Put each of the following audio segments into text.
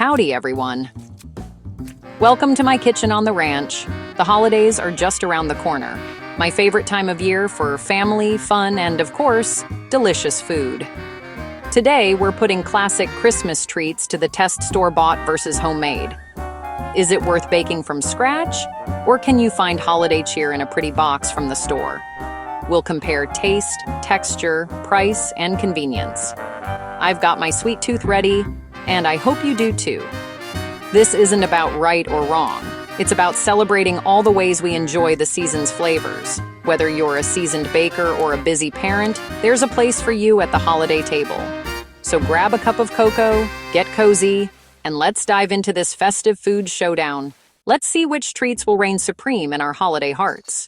Howdy, everyone. Welcome to my kitchen on the ranch. The holidays are just around the corner. My favorite time of year for family, fun, and of course, delicious food. Today, we're putting classic Christmas treats to the test store-bought versus homemade. Is it worth baking from scratch? Or can you find holiday cheer in a pretty box from the store? We'll compare taste, texture, price, and convenience. I've got my sweet tooth ready, and I hope you do too. This isn't about right or wrong. It's about celebrating all the ways we enjoy the season's flavors. Whether you're a seasoned baker or a busy parent, there's a place for you at the holiday table. So grab a cup of cocoa, get cozy, and let's dive into this festive food showdown. Let's see which treats will reign supreme in our holiday hearts.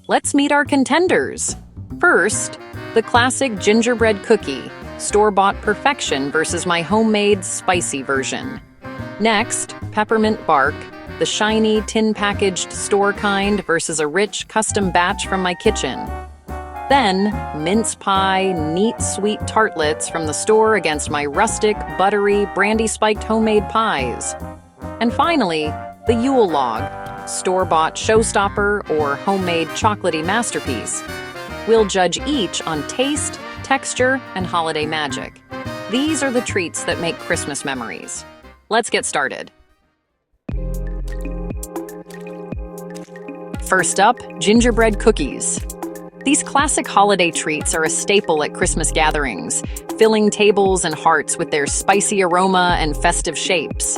Let's meet our contenders. First, the classic gingerbread cookie, store-bought perfection versus my homemade spicy version. Next, peppermint bark, the shiny tin-packaged store kind versus a rich custom batch from my kitchen. Then, mince pie, neat sweet tartlets from the store against my rustic, buttery, brandy-spiked homemade pies. And finally, the Yule log, store-bought showstopper or homemade chocolatey masterpiece. We'll judge each on taste, texture, and holiday magic. These are the treats that make Christmas memories. Let's get started. First up, gingerbread cookies. These classic holiday treats are a staple at Christmas gatherings, filling tables and hearts with their spicy aroma and festive shapes.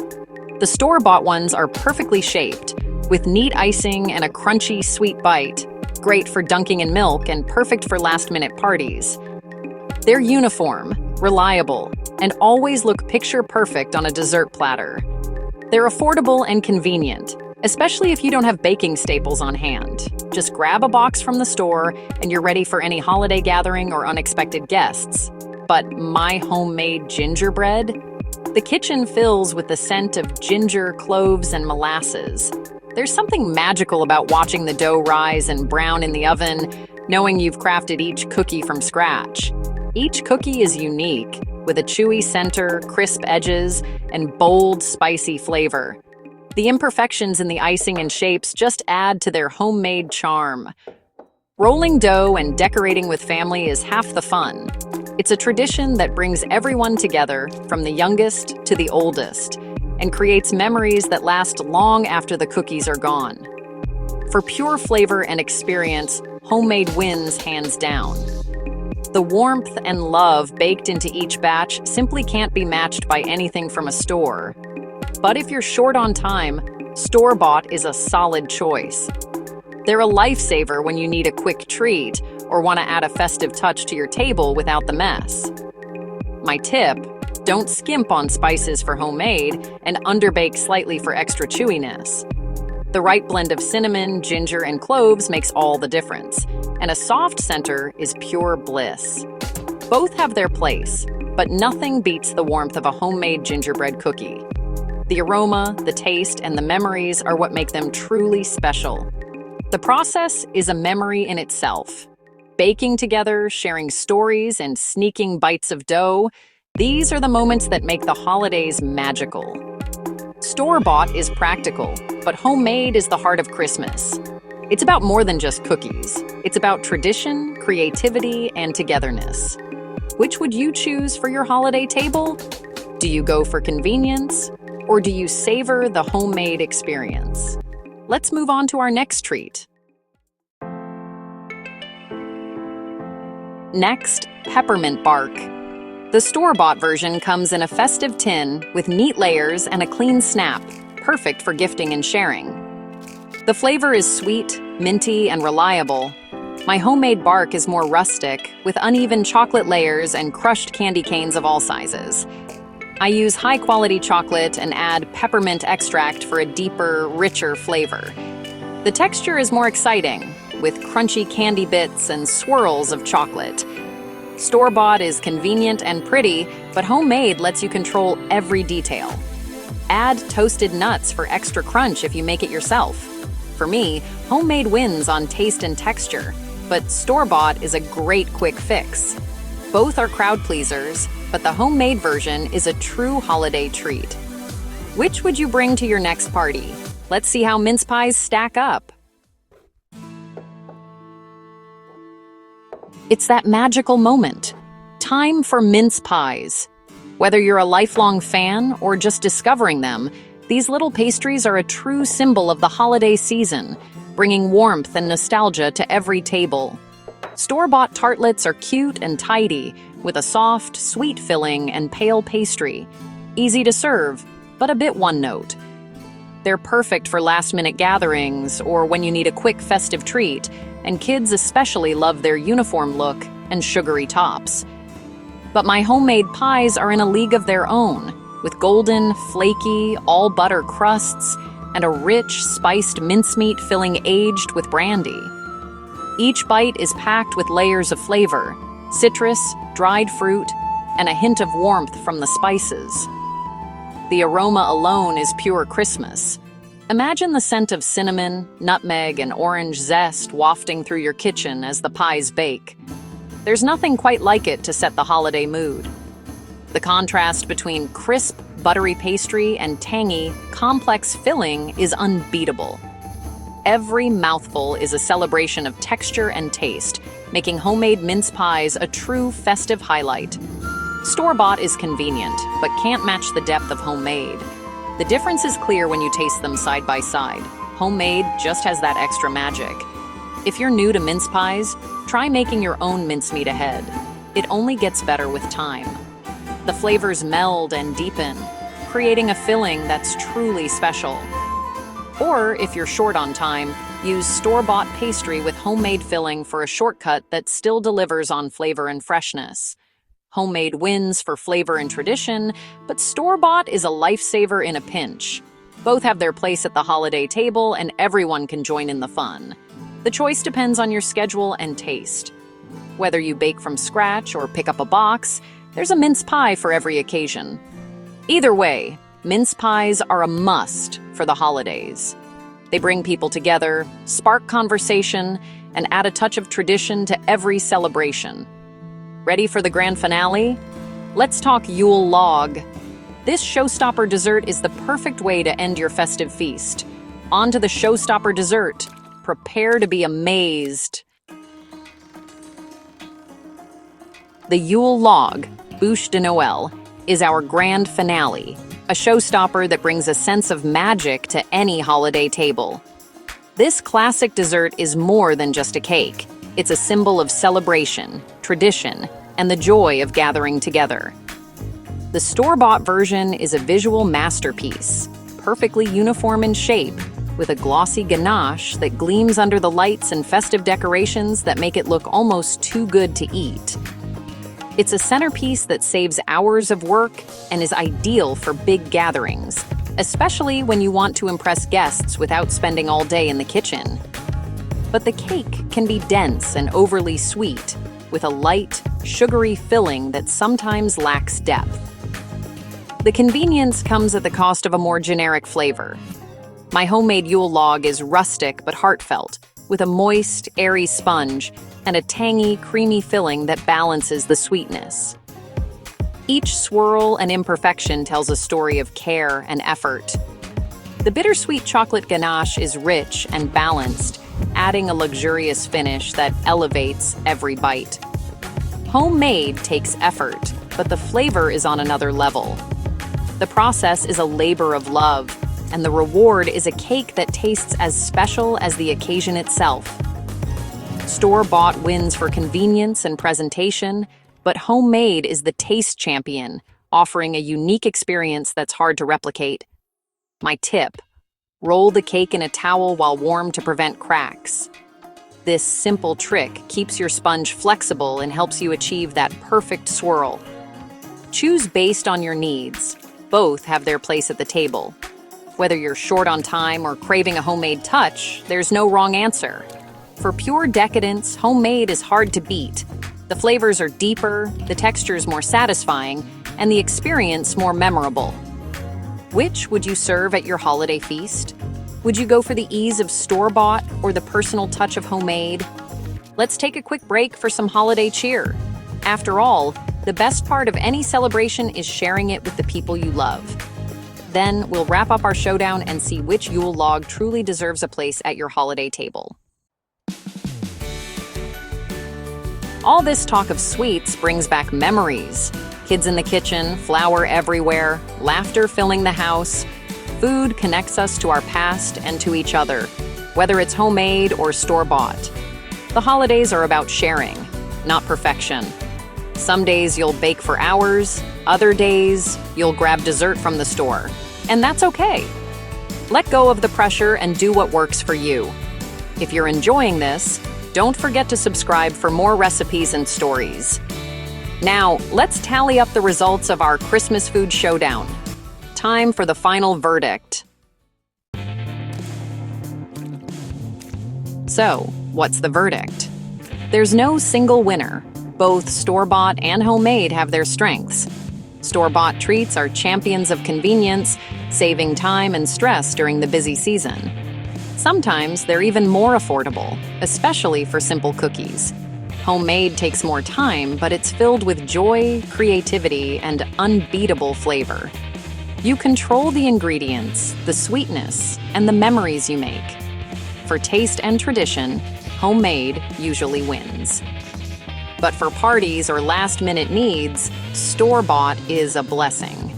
The store-bought ones are perfectly shaped, with neat icing and a crunchy, sweet bite. Great for dunking in milk and perfect for last-minute parties. They're uniform, reliable, and always look picture-perfect on a dessert platter. They're affordable and convenient, especially if you don't have baking staples on hand. Just grab a box from the store and you're ready for any holiday gathering or unexpected guests. But my homemade gingerbread? The kitchen fills with the scent of ginger, cloves, and molasses. There's something magical about watching the dough rise and brown in the oven, knowing you've crafted each cookie from scratch. Each cookie is unique, with a chewy center, crisp edges, and bold, spicy flavor. The imperfections in the icing and shapes just add to their homemade charm. Rolling dough and decorating with family is half the fun. It's a tradition that brings everyone together, from the youngest to the oldest, and creates memories that last long after the cookies are gone. For pure flavor and experience, homemade wins hands down. The warmth and love baked into each batch simply can't be matched by anything from a store. But if you're short on time, store-bought is a solid choice. They're a lifesaver when you need a quick treat or want to add a festive touch to your table without the mess. My tip: don't skimp on spices for homemade and underbake slightly for extra chewiness. The right blend of cinnamon, ginger, and cloves makes all the difference, and a soft center is pure bliss. Both have their place, but nothing beats the warmth of a homemade gingerbread cookie. The aroma, the taste, and the memories are what make them truly special. The process is a memory in itself. Baking together, sharing stories, and sneaking bites of dough, these are the moments that make the holidays magical. Store-bought is practical, but homemade is the heart of Christmas. It's about more than just cookies. It's about tradition, creativity, and togetherness. Which would you choose for your holiday table? Do you go for convenience, or do you savor the homemade experience? Let's move on to our next treat. Next, peppermint bark. The store-bought version comes in a festive tin with neat layers and a clean snap, perfect for gifting and sharing. The flavor is sweet, minty, and reliable. My homemade bark is more rustic, with uneven chocolate layers and crushed candy canes of all sizes. I use high-quality chocolate and add peppermint extract for a deeper, richer flavor. The texture is more exciting, with crunchy candy bits and swirls of chocolate. Store-bought is convenient and pretty, but homemade lets you control every detail. Add toasted nuts for extra crunch if you make it yourself. For me, homemade wins on taste and texture, but store-bought is a great quick fix. Both are crowd pleasers, but the homemade version is a true holiday treat. Which would you bring to your next party? Let's see how mince pies stack up. It's that magical moment. Time for mince pies. Whether you're a lifelong fan or just discovering them, these little pastries are a true symbol of the holiday season, bringing warmth and nostalgia to every table. Store-bought tartlets are cute and tidy, with a soft, sweet filling and pale pastry. Easy to serve, but a bit one-note. They're perfect for last-minute gatherings or when you need a quick festive treat, and kids especially love their uniform look and sugary tops. But my homemade pies are in a league of their own, with golden, flaky, all-butter crusts and a rich, spiced mincemeat filling aged with brandy. Each bite is packed with layers of flavor, citrus, dried fruit, and a hint of warmth from the spices. The aroma alone is pure Christmas. Imagine the scent of cinnamon, nutmeg, and orange zest wafting through your kitchen as the pies bake. There's nothing quite like it to set the holiday mood. The contrast between crisp, buttery pastry and tangy, complex filling is unbeatable. Every mouthful is a celebration of texture and taste, making homemade mince pies a true festive highlight. Store-bought is convenient, but can't match the depth of homemade. The difference is clear when you taste them side by side. Homemade just has that extra magic. If you're new to mince pies, try making your own mincemeat ahead. It only gets better with time. The flavors meld and deepen, creating a filling that's truly special. Or, if you're short on time, use store-bought pastry with homemade filling for a shortcut that still delivers on flavor and freshness. Homemade wins for flavor and tradition, but store-bought is a lifesaver in a pinch. Both have their place at the holiday table, and everyone can join in the fun. The choice depends on your schedule and taste. Whether you bake from scratch or pick up a box, there's a mince pie for every occasion. Either way, mince pies are a must for the holidays. They bring people together, spark conversation, and add a touch of tradition to every celebration. Ready for the grand finale? Let's talk Yule log. This showstopper dessert is the perfect way to end your festive feast. On to the showstopper dessert. Prepare to be amazed. The Yule log, bûche de Noël, is our grand finale, a showstopper that brings a sense of magic to any holiday table. This classic dessert is more than just a cake. It's a symbol of celebration, tradition, and the joy of gathering together. The store-bought version is a visual masterpiece, perfectly uniform in shape, with a glossy ganache that gleams under the lights and festive decorations that make it look almost too good to eat. It's a centerpiece that saves hours of work and is ideal for big gatherings, especially when you want to impress guests without spending all day in the kitchen. But the cake can be dense and overly sweet, with a light, sugary filling that sometimes lacks depth. The convenience comes at the cost of a more generic flavor. My homemade Yule log is rustic but heartfelt, with a moist, airy sponge and a tangy, creamy filling that balances the sweetness. Each swirl and imperfection tells a story of care and effort. The bittersweet chocolate ganache is rich and balanced, adding a luxurious finish that elevates every bite. Homemade takes effort, but the flavor is on another level. The process is a labor of love, and the reward is a cake that tastes as special as the occasion itself. Store-bought wins for convenience and presentation, but homemade is the taste champion, offering a unique experience that's hard to replicate. My tip: roll the cake in a towel while warm to prevent cracks. This simple trick keeps your sponge flexible and helps you achieve that perfect swirl. Choose based on your needs. Both have their place at the table. Whether you're short on time or craving a homemade touch, there's no wrong answer. For pure decadence, homemade is hard to beat. The flavors are deeper, the textures more satisfying, and the experience more memorable. Which would you serve at your holiday feast? Would you go for the ease of store-bought or the personal touch of homemade? Let's take a quick break for some holiday cheer. After all, the best part of any celebration is sharing it with the people you love. Then we'll wrap up our showdown and see which Yule log truly deserves a place at your holiday table. All this talk of sweets brings back memories. Kids in the kitchen, flour everywhere, laughter filling the house. Food connects us to our past and to each other, whether it's homemade or store-bought. The holidays are about sharing, not perfection. Some days you'll bake for hours, other days you'll grab dessert from the store. And that's okay. Let go of the pressure and do what works for you. If you're enjoying this, don't forget to subscribe for more recipes and stories. Now, let's tally up the results of our Christmas food showdown. Time for the final verdict. So, what's the verdict? There's no single winner. Both store-bought and homemade have their strengths. Store-bought treats are champions of convenience, saving time and stress during the busy season. Sometimes they're even more affordable, especially for simple cookies. Homemade takes more time, but it's filled with joy, creativity, and unbeatable flavor. You control the ingredients, the sweetness, and the memories you make. For taste and tradition, homemade usually wins. But for parties or last-minute needs, store-bought is a blessing.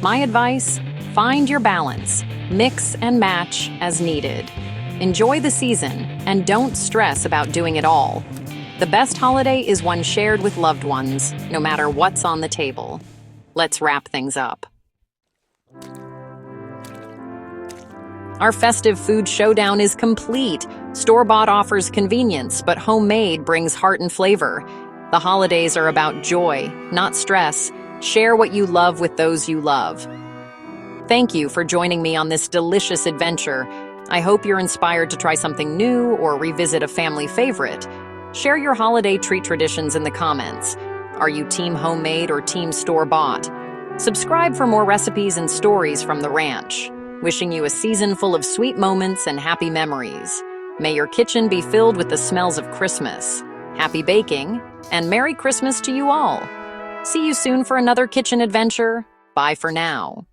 My advice? Find your balance. Mix and match as needed. Enjoy the season, and don't stress about doing it all. The best holiday is one shared with loved ones, no matter what's on the table. Let's wrap things up. Our festive food showdown is complete. Store-bought offers convenience, but homemade brings heart and flavor. The holidays are about joy, not stress. Share what you love with those you love. Thank you for joining me on this delicious adventure. I hope you're inspired to try something new or revisit a family favorite. Share your holiday treat traditions in the comments. Are you team homemade or team store-bought? Subscribe for more recipes and stories from the ranch. Wishing you a season full of sweet moments and happy memories. May your kitchen be filled with the smells of Christmas. Happy baking, and Merry Christmas to you all. See you soon for another kitchen adventure. Bye for now.